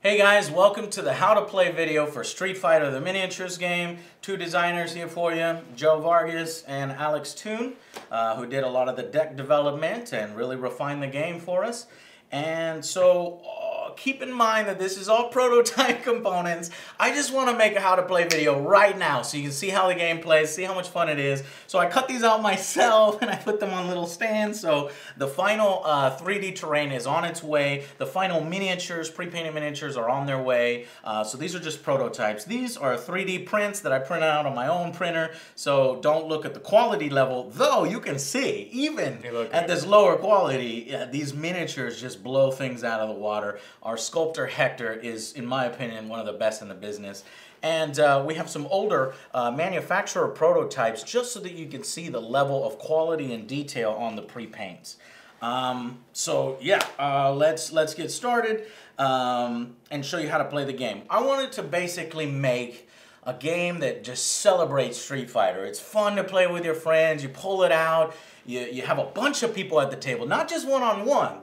Hey guys, welcome to the how to play video for Street Fighter the Miniatures game. Two designers here for you, Joe Vargas and Alex Toon, who did a lot of the deck development and really refined the game for us. And so keep in mind that this is all prototype components. I just want to make a how to play video right now so you can see how the game plays, see how much fun it is. So I cut these out myself and I put them on little stands. So the final 3D terrain is on its way. The final miniatures, pre-painted miniatures are on their way. So these are just prototypes. These are 3D prints that I printed out on my own printer. So don't look at the quality level, though you can see, even at this lower quality, these miniatures just blow things out of the water. Our sculptor Hector is, in my opinion, one of the best in the business. And we have some older manufacturer prototypes just so that you can see the level of quality and detail on the pre-paints. So yeah, let's get started and show you how to play the game. I wanted to basically make a game that just celebrates Street Fighter. It's fun to play with your friends. You pull it out. You have a bunch of people at the table, not just one-on-one.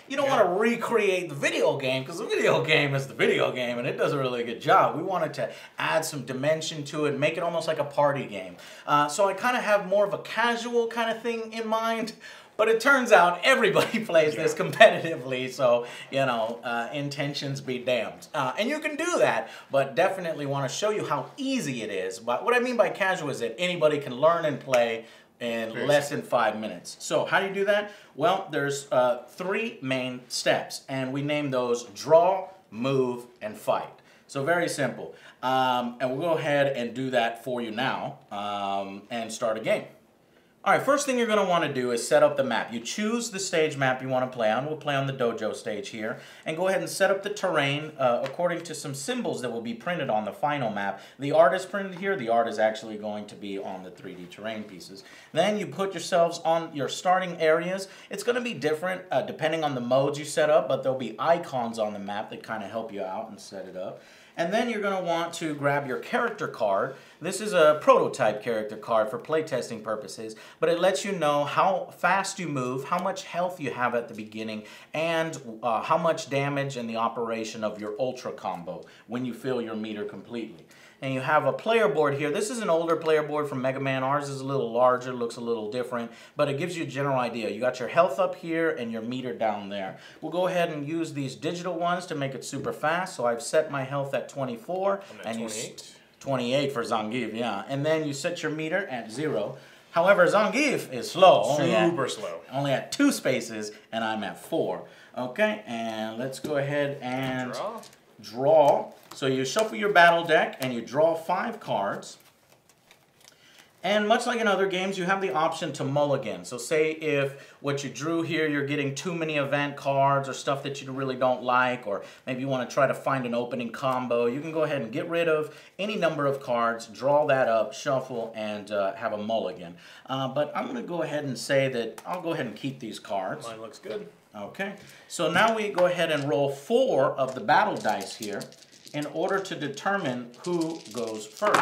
You don't want to recreate the video game because the video game is the video game and it does a really good job. We wanted to add some dimension to it, make it almost like a party game. So I kind of have more of a casual kind of thing in mind. But it turns out everybody plays this competitively, so, you know, intentions be damned. And you can do that, but definitely want to show you how easy it is. But what I mean by casual is that anybody can learn and play in less than 5 minutes. So how do you do that? Well, there's 3 main steps, and we name those draw, move, and fight. So very simple. And we'll go ahead and do that for you now and start a game. All right, first thing you're going to want to do is set up the map. You choose the stage map you want to play on. We'll play on the dojo stage here. And go ahead and set up the terrain according to some symbols that will be printed on the final map. The art is printed here. The art is actually going to be on the 3D terrain pieces. Then you put yourselves on your starting areas. It's going to be different depending on the modes you set up, but there'll be icons on the map that kind of help you out and set it up. And then you're going to want to grab your character card. This is a prototype character card for playtesting purposes, but it lets you know how fast you move, how much health you have at the beginning, and how much damage and the operation of your ultra combo when you fill your meter completely. And you have a player board here. This is an older player board from Mega Man. Ours is a little larger, looks a little different, but it gives you a general idea. You got your health up here and your meter down there. We'll go ahead and use these digital ones to make it super fast. So I've set my health at 24. And 28? 28 for Zangief, yeah. And then you set your meter at 0. However, Zangief is slow. Super slow. Only at 2 spaces, and I'm at 4. Okay, and let's go ahead and draw. So you shuffle your battle deck and you draw 5 cards. And much like in other games, you have the option to mulligan. So say if what you drew here, you're getting too many event cards or stuff that you really don't like, or maybe you want to try to find an opening combo, you can go ahead and get rid of any number of cards, draw that up, shuffle, and have a mulligan. But I'm going to go ahead and say that I'll go ahead and keep these cards. Mine looks good. Okay, so now we go ahead and roll 4 of the battle dice here in order to determine who goes first.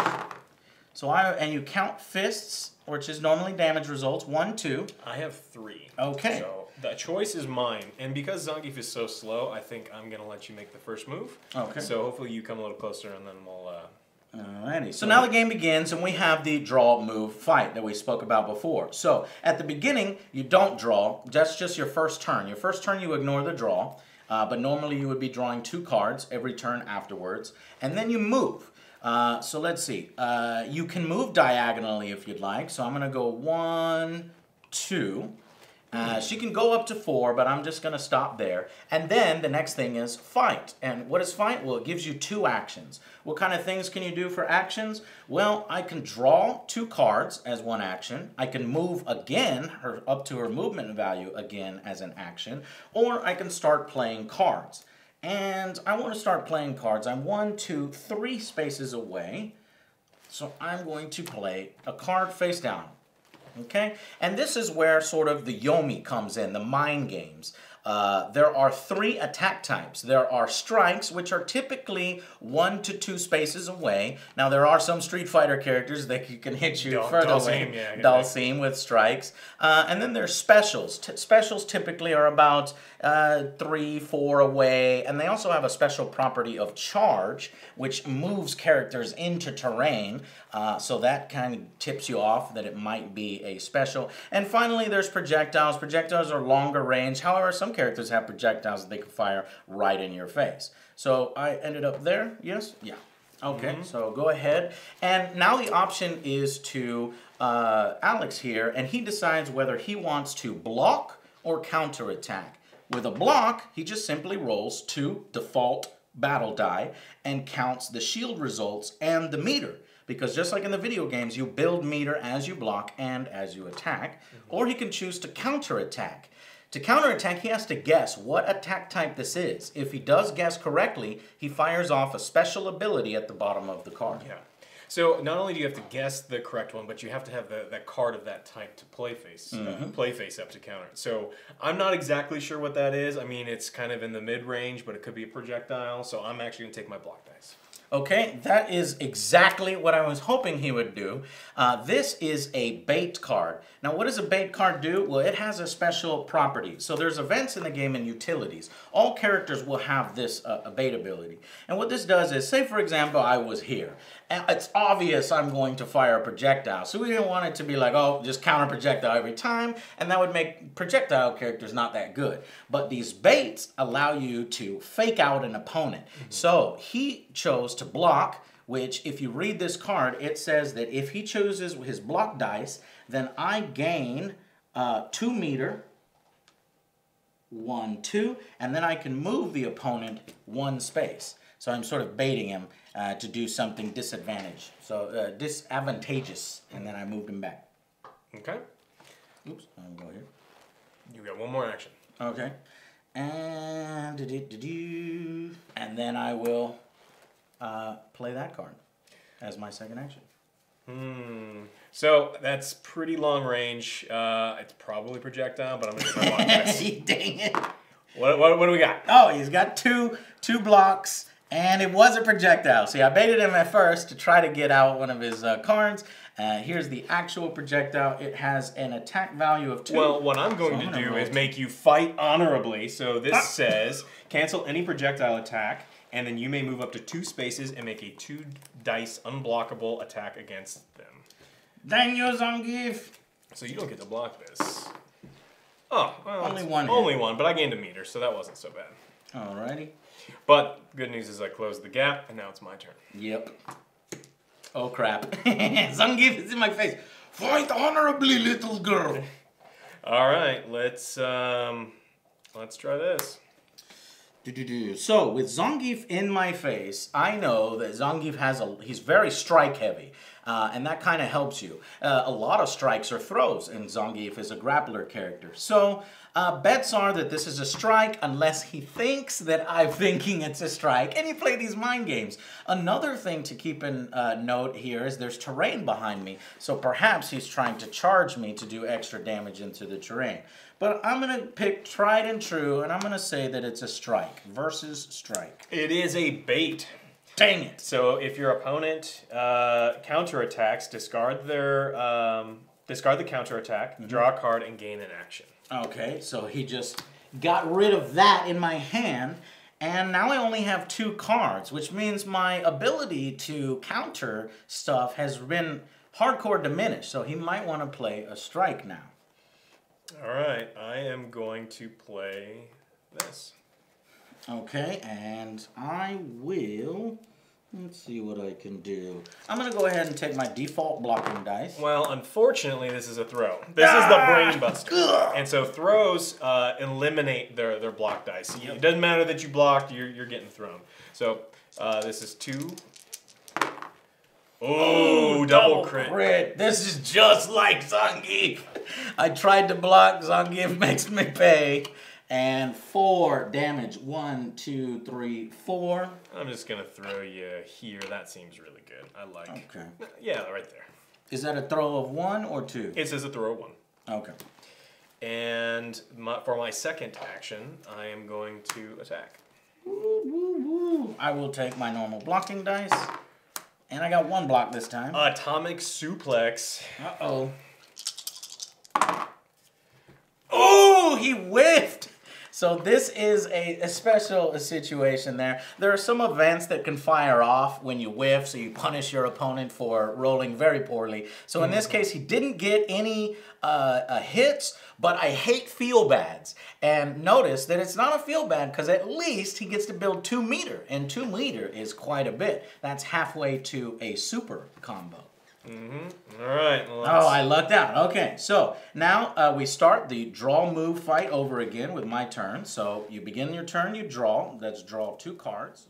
So and you count fists, which is normally damage results, 1, 2. I have 3. Okay. So the choice is mine. And because Zangief is so slow, I think I'm going to let you make the first move. Okay. So hopefully you come a little closer and then we'll... Alrighty, so now the game begins and we have the draw, move, fight that we spoke about before. So at the beginning, you don't draw, that's just your first turn. Your first turn you ignore the draw, but normally you would be drawing 2 cards every turn afterwards. And then you move. So let's see, you can move diagonally if you'd like. So I'm going to go 1, 2. She can go up to 4, but I'm just going to stop there. And then the next thing is fight. And what is fight? Well, it gives you 2 actions. What kind of things can you do for actions? Well, I can draw 2 cards as 1 action. I can move again, up to her movement value again as an action. Or I can start playing cards. And I want to start playing cards. I'm 1, 2, 3 spaces away. So I'm going to play a card face down. Okay? And this is where sort of the Yomi comes in, the mind games. there are 3 attack types. There are strikes, which are typically 1 to 2 spaces away. Now, there are some Street Fighter characters that can hit you further away. Dalsim with strikes. And then there's specials. Specials typically are about 3, 4 away. And they also have a special property of charge, which moves characters into terrain. So that kind of tips you off that it might be a special. And finally, there's projectiles. Projectiles are longer range. However, some characters have projectiles that they can fire right in your face. So I ended up there. Yes? Yeah. Okay, so go ahead. And now the option is to Alex here, and he decides whether he wants to block or counterattack. With a block, he just simply rolls 2 default battle die and counts the shield results and the meter. Because just like in the video games, you build meter as you block and as you attack. Or he can choose to counterattack. To counterattack, he has to guess what attack type this is. If he does guess correctly, he fires off a special ability at the bottom of the card. Yeah. So not only do you have to guess the correct one, but you have to have that card of that type to play face up to counter it. So I'm not exactly sure what that is. I mean, it's kind of in the mid-range, but it could be a projectile. So I'm actually going to take my block dice. Okay, that is exactly what I was hoping he would do. This is a bait card. Now, what does a bait card do? Well, it has a special property. So there's events in the game and utilities. All characters will have this bait ability. And what this does is, say for example, I was here. And it's obvious I'm going to fire a projectile. So we didn't want it to be like, oh, just counter projectile every time. And that would make projectile characters not that good. But these baits allow you to fake out an opponent. So he chose to block, which if you read this card, it says that if he chooses his block dice, then I gain 2 meter, 1, 2, and then I can move the opponent 1 space. So I'm sort of baiting him to do something disadvantageous, and then I moved him back. Okay. Oops, I'll go here. You got 1 more action. Okay. And then I will play that card as my second action. So that's pretty long range. It's probably projectile, but I'm going to take my block dice. Dang it. What do we got? Oh, he's got two blocks, and it was a projectile. See, I baited him at first to try to get out one of his cards. Here's the actual projectile. It has an attack value of 2. Well, what I'm going to do is make you fight honorably. So this says, cancel any projectile attack, and then you may move up to 2 spaces and make a 2 dice unblockable attack against them. Dang you, Zangief! So you don't get to block this. Oh, well, only one. Only one, but I gained a meter, so that wasn't so bad. Alrighty. But good news is I closed the gap, and now it's my turn. Yep. Oh crap! Zangief is in my face. Fight honorably, little girl. All right, let's try this. So with Zangief in my face, I know that Zangief he's very strike heavy. And that kind of helps you. A lot of strikes are throws, and Zangief is a grappler character. So bets are that this is a strike unless he thinks that I'm thinking it's a strike, and you play these mind games. Another thing to keep in note here is there's terrain behind me, so perhaps he's trying to charge me to do extra damage into the terrain. But I'm going to pick tried and true, and I'm going to say that it's a strike versus strike. It is a bait. Dang it! So if your opponent counterattacks, discard the counterattack, draw a card, and gain an action. Okay, so he just got rid of that in my hand, and now I only have 2 cards, which means my ability to counter stuff has been hardcore diminished. So he might want to play a strike now. All right, I am going to play this. Okay, and I will, let's see what I can do. I'm going to go ahead and take my default blocking dice. Well, unfortunately, this is a throw. This is the brain buster. And so throws eliminate their block dice. It doesn't matter that you blocked, you're getting thrown. So this is 2. Oh, double crit. This is just like Zangief. I tried to block, Zangief makes me pay. And 4 damage. 1, 2, 3, 4. I'm just going to throw you here. That seems really good. I like. Okay. Yeah, right there. Is that a throw of 1 or 2? It says a throw of 1. Okay. And for my second action, I am going to attack. Woo, woo, woo. I will take my normal blocking dice. And I got one block this time. Atomic suplex. Uh-oh. Oh, he whiffed! So this is a special situation there. There are some events that can fire off when you whiff, so you punish your opponent for rolling very poorly. So in this case, he didn't get any hits, but I hate feel-bads. And notice that it's not a feel-bad because at least he gets to build 2 meter, and 2 meter is quite a bit. That's halfway to a super combo. All right. Oh, I lucked out. Okay, so now we start the draw move fight over again with my turn. So you begin your turn, you draw. Let's draw 2 cards.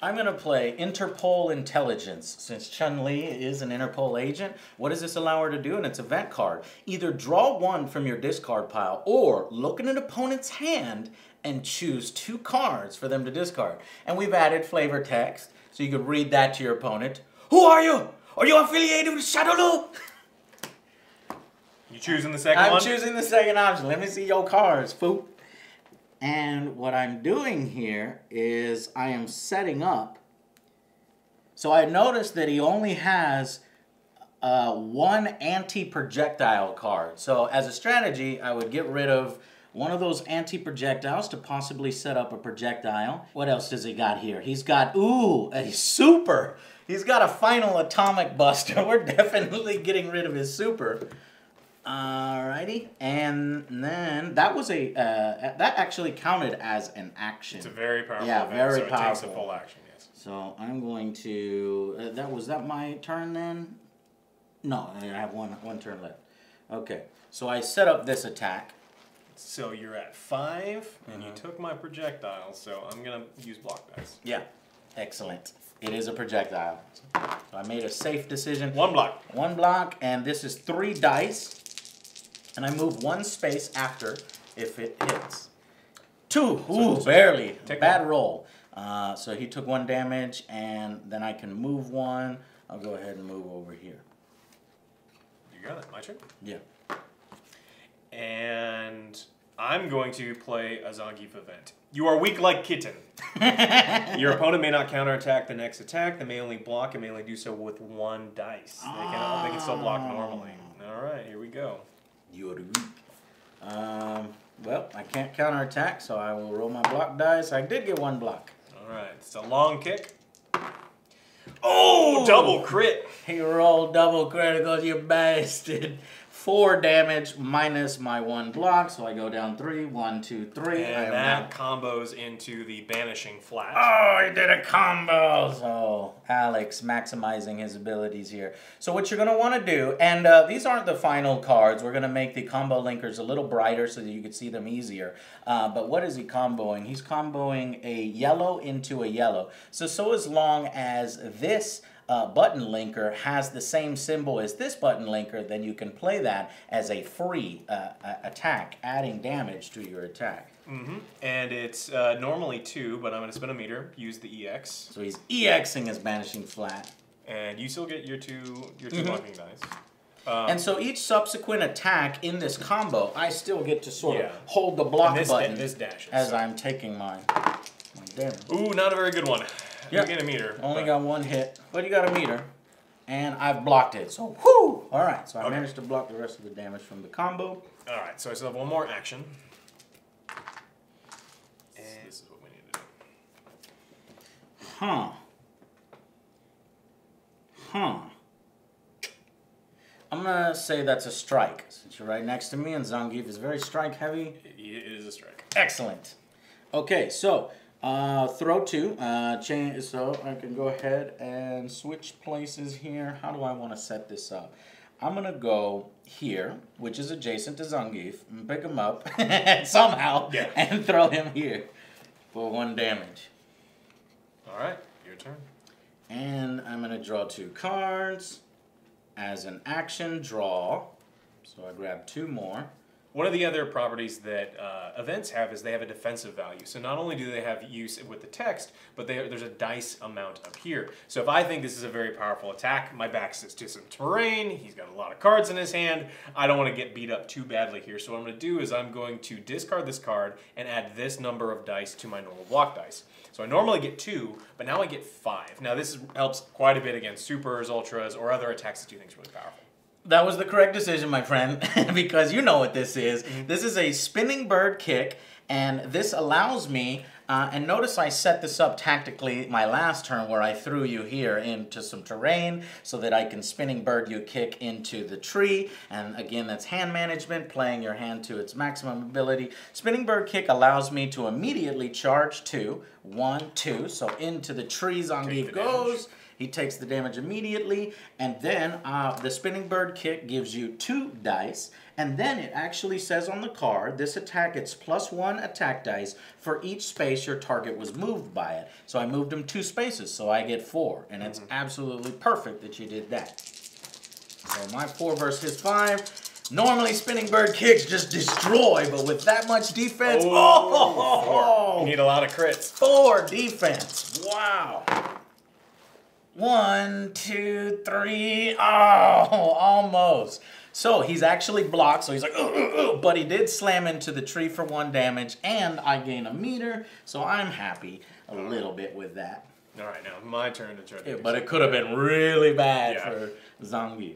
I'm going to play Interpol Intelligence. Since Chun-Li is an Interpol agent, what does this allow her to do? And it's event card. Either draw 1 from your discard pile or look at an opponent's hand and choose 2 cards for them to discard. And we've added flavor text, so you could read that to your opponent. Who are you? Are you affiliated with Shadowloo? You choosing the second one? I'm choosing the second option. Let me see your cards, fool. And what I'm doing here is I am setting up. So I noticed that he only has 1 anti-projectile card. So as a strategy, I would get rid of one of those anti-projectiles to possibly set up a projectile. What else does he got here? He's got, ooh, a super. He's got a final atomic buster. We're definitely getting rid of his super. Alrighty, and then that was that actually counted as an action. It's a very powerful event, very powerful. It takes a full action, yes. So I'm going to, was that my turn then? No, I have one turn left. Okay, so I set up this attack. So you're at 5, and you took my projectile, so I'm going to use block dice. Yeah, excellent. It is a projectile. So I made a safe decision. 1 block. 1 block, and this is 3 dice. And I move 1 space after if it hits. 2, ooh, barely. Bad roll. So he took 1 damage, and then I can move 1. I'll go ahead and move over here. You got it. My turn? Yeah. And I'm going to play a Zangief event. You are weak like kitten. Your opponent may not counterattack the next attack. They may only block and may only do so with 1 dice. They can still block normally. All right, here we go. You are weak. Well, I can't counterattack, so I will roll my block dice. I did get 1 block. All right, it's a long kick. Oh, double crit. He rolled double criticals, you bastard. 4 damage minus my 1 block, so I go down 3. 1, 2, 3. And that combos into the banishing flat. Oh, he did a combo! So Alex maximizing his abilities here. So what you're going to want to do, and these aren't the final cards. We're going to make the combo linkers a little brighter so that you can see them easier. But what is he comboing? He's comboing a yellow into a yellow. So as long as this button linker has the same symbol as this button linker, then you can play that as a free attack, adding damage to your attack. And it's normally 2, but I'm going to spin a meter, use the EX. So he's EXing his banishing flat. And you still get your 2 blocking dice. And so each subsequent attack in this combo, I still get to sort of hold the block button as I'm taking my damage. Ooh, not a very good one. Yep. You get a meter. Only got 1 hit, but you got a meter. And I've blocked it, so whoo! Alright, so I managed to block the rest of the damage from the combo. Alright, so I still have 1 more action. And this is what we need to do. I'm gonna say that's a strike, since you're right next to me and Zangief is very strike heavy. It is a strike. Excellent. Okay, so throw 2, change, so I can go ahead and switch places here. How do I want to set this up? I'm going to go here, which is adjacent to Zangief, and pick him up somehow and throw him here for 1 damage. All right, your turn. And I'm going to draw 2 cards. As an action, draw. So I grab 2 more. One of the other properties that events have is they have a defensive value. So not only do they have use with the text, but there's a dice amount up here. So if I think this is a very powerful attack, my back's to some terrain, he's got a lot of cards in his hand, I don't want to get beat up too badly here. So what I'm going to do is I'm going to discard this card and add this number of dice to my normal block dice. So I normally get 2, but now I get 5. Now this helps quite a bit against supers, ultras, or other attacks that you think is really powerful. That was the correct decision, my friend, because you know what this is. This is a spinning bird kick, and this allows me, and notice I set this up tactically my last turn where I threw you here into some terrain so that I can spinning bird you kick into the tree. And again, that's hand management, playing your hand to its maximum ability. Spinning bird kick allows me to immediately charge 2, 1, 2, so into the tree Zangief goes. He takes the damage immediately, and then the spinning bird kick gives you 2 dice, and then it actually says on the card, this attack gets +1 attack dice for each space your target was moved by it. So I moved him 2 spaces, so I get 4, and it's absolutely perfect that you did that. So my 4 versus his 5. Normally spinning bird kicks just destroy, but with that much defense, You need a lot of crits. 4 defense, wow. 1, 2, 3, oh, almost. So he's actually blocked, so he's like, but he did slam into the tree for 1 damage, and I gain a meter, so I'm happy a little bit with that. All right, now my turn to try to do But it could have been really bad for Zangief.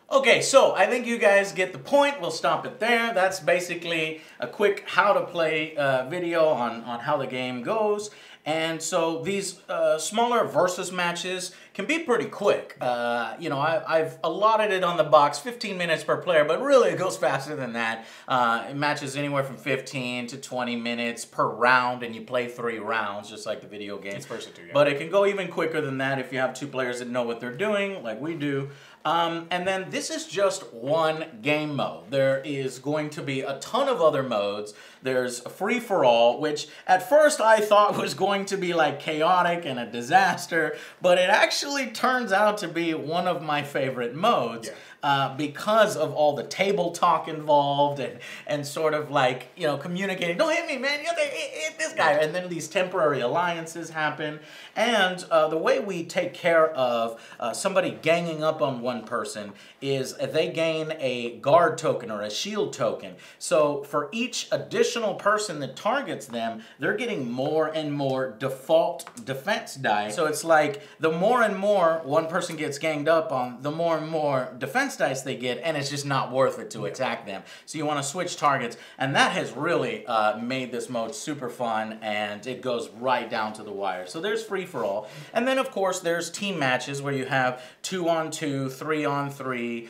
Okay, so I think you guys get the point. We'll stop it there. That's basically a quick how to play video on how the game goes. And so these smaller versus matches can be pretty quick. You know, I've allotted it on the box 15 minutes per player, but really it goes faster than that. Matches anywhere from 15 to 20 minutes per round, and you play 3 rounds, just like the video game. It's first to 2, yeah. But it can go even quicker than that if you have 2 players that know what they're doing, like we do. And then this is just one game mode. There is going to be a ton of other modes. There's a free-for-all, which at first I thought was going to be like chaotic and a disaster, but it actually turns out to be one of my favorite modes. Because of all the table talk involved and sort of like, you know, communicating, don't hit me, man, you hit this guy. And then these temporary alliances happen. And the way we take care of somebody ganging up on one person is they gain a guard token or a shield token. So for each additional person that targets them, they're getting more and more default defense dice. So it's like the more and more one person gets ganged up on, the more and more defense dice they get, and it's just not worth it to attack them. So you want to switch targets, and that has really made this mode super fun, and it goes right down to the wire. So there's free-for-all. And then, of course, there's team matches where you have 2-on-2, 3-on-3,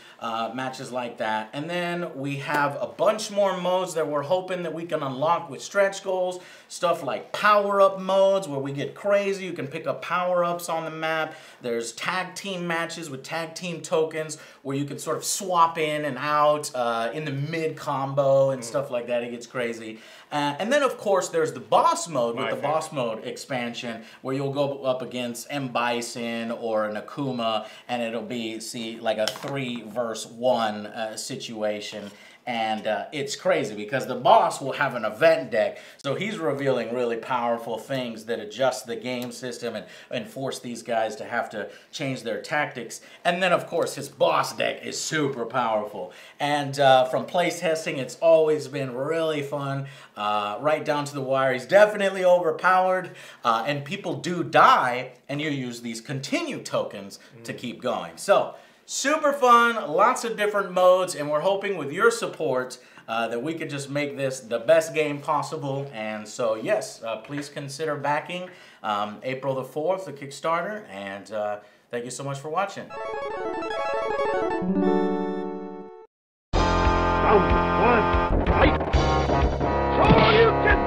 matches like that. And then we have a bunch more modes that we're hoping that we can unlock with stretch goals. Stuff like power-up modes where we get crazy. You can pick up power-ups on the map. There's tag team matches with tag team tokens where you can sort of swap in and out in the mid-combo and stuff like that. It gets crazy. And then, of course, there's the boss mode with the boss mode expansion where you'll go up against M. Bison or an Akuma, and it'll be, like a 3-versus-1 situation. And it's crazy because the boss will have an event deck, so he's revealing really powerful things that adjust the game system and force these guys to have to change their tactics. And then, of course, his boss deck is super powerful. And from play testing, it's always been really fun, right down to the wire. He's definitely overpowered, and people do die, and you use these continue tokens to keep going. So, super fun, lots of different modes, and we're hoping with your support that we could just make this the best game possible. And so, yes, please consider backing April the 4th, the Kickstarter, and thank you so much for watching. Round 1, fight! Shoryuken!